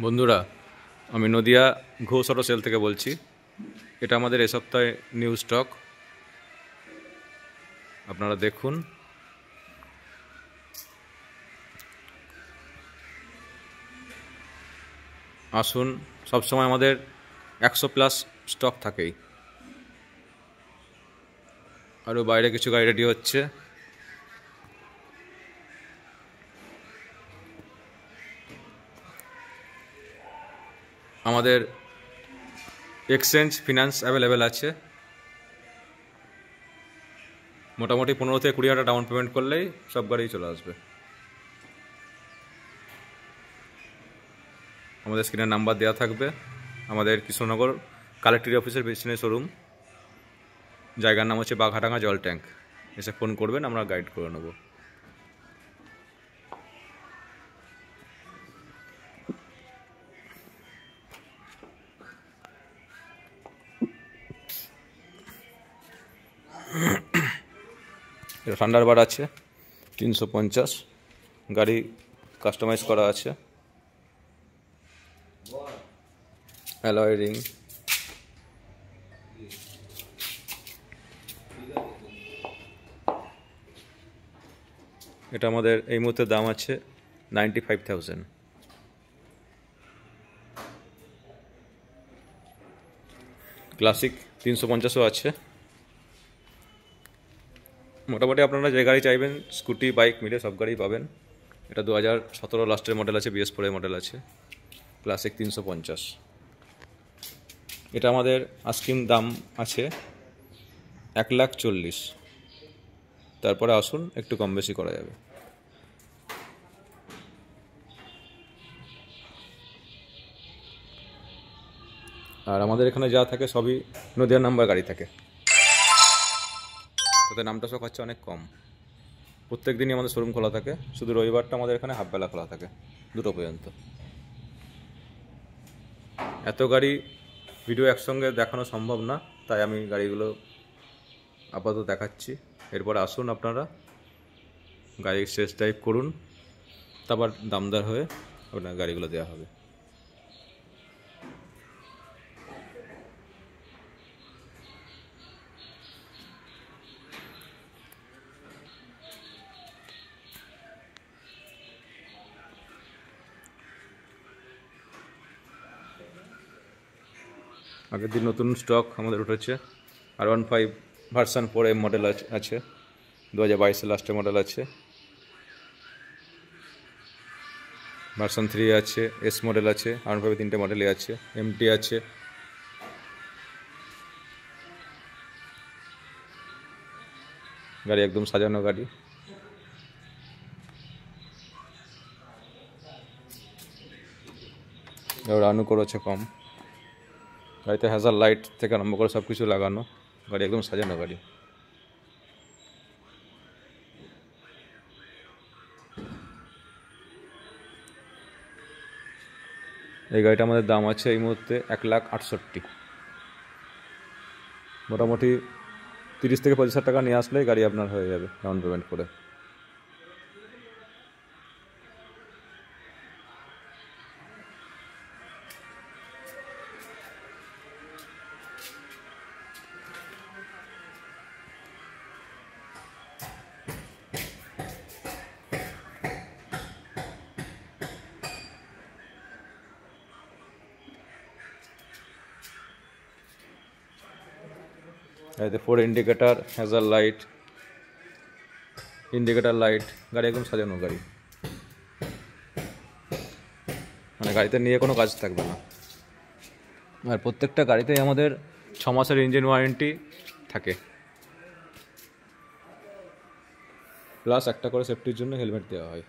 বন্ধুরা, আমি Nadia Ghosh auto sell থেকে বলছি। এটা আমাদের এ সপ্তাহে নিউ স্টক, আপনারা দেখুন। আসুন, সবসময় আমাদের 100+ স্টক থাকেই। আরও বাইরে কিছু গাড়ি রেডি হচ্ছে। আমাদের এক্সচেঞ্জ ফিনান্স অ্যাভেলেবেল আছে। মোটামুটি 15 থেকে 20 হাজার ডাউন পেমেন্ট করলেই সব গাড়ি চলে আসবে। আমাদের স্ক্রিনের নাম্বার দেওয়া থাকবে। আমাদের কৃষ্ণনগর কালেক্টরি অফিসের পেছনে শোরুম, জায়গার নাম হচ্ছে বাঘাডাঙ্গা জল ট্যাঙ্ক। এসে ফোন করবেন, আমরা গাইড করে নেব। এটা থান্ডারবার্ড আছে 350, গাড়ি কাস্টমাইজ করা আছে, অ্যালয় রিং। এটা আমাদের এই মুহূর্তে দাম আছে 95,000। ক্লাসিক 350ও আছে। মোটামুটি আপনারা যে গাড়ি চাইবেন, স্কুটি বাইক মিলে সব গাড়ি পাবেন। এটা 2017 লাস্টের মডেল আছে, BS4 মডেল আছে, ক্লাসিক 350। এটা আমাদের আস্কিং দাম আছে 1,40,000। তারপরে আসুন, একটু কম বেশি করা যাবে। আর আমাদের এখানে যা থাকে সবই নদিয়ার নাম্বার গাড়ি থাকে, তাতে নামটা সব হচ্ছে অনেক কম। প্রত্যেক দিনই আমাদের শোরুম খোলা থাকে, শুধু রবিবারটা আমাদের এখানে হাফবেলা খোলা থাকে 2টো পর্যন্ত। এত গাড়ি ভিডিও একসঙ্গে দেখানো সম্ভব না, তাই আমি গাড়িগুলো আপাতত দেখাচ্ছি। এরপর আসুন, আপনারা গাড়ির টেস্ট ড্রাইভ করুন, তারপর দামদার হয়ে আপনার গাড়িগুলো দেওয়া হবে। আগের দিন নতুন স্টক আমাদের উঠেছে। R15 ভার্সন 4 মডেল আছে, 2022 লাস্টের মডেল আছে। ভার্সন 3 আছে, S মডেল আছে, R15 3টে মডেলই আছে, MT আছে। গাড়ি একদম সাজানো গাড়ি। রানও করেছে কম। গাড়িতে হ্যাজার লাইট থেকে আরম্ভ করে সব কিছু লাগানো, গাড়ি একদম সাজানো গাড়ি। এই গাড়িটা আমাদের দাম আছে এই মুহূর্তে 1,68,000। মোটামুটি 30 থেকে 35 হাজার টাকা নিয়ে আসলেই গাড়ি আপনার হয়ে যাবে ডাউন পেমেন্ট করে। গাড়িতে 4 indicator, Hazard light, indicator light, গাড়ি একদম সাজানো গাড়ি। মানে গাড়িতে নিয়ে কোনো কাজ থাকবে না। আর প্রত্যেকটা গাড়িতেই আমাদের 6 মাসের ইঞ্জিন ওয়ারেন্টি থাকে, প্লাস একটা করে সেফটির জন্য হেলমেট দেওয়া হয়।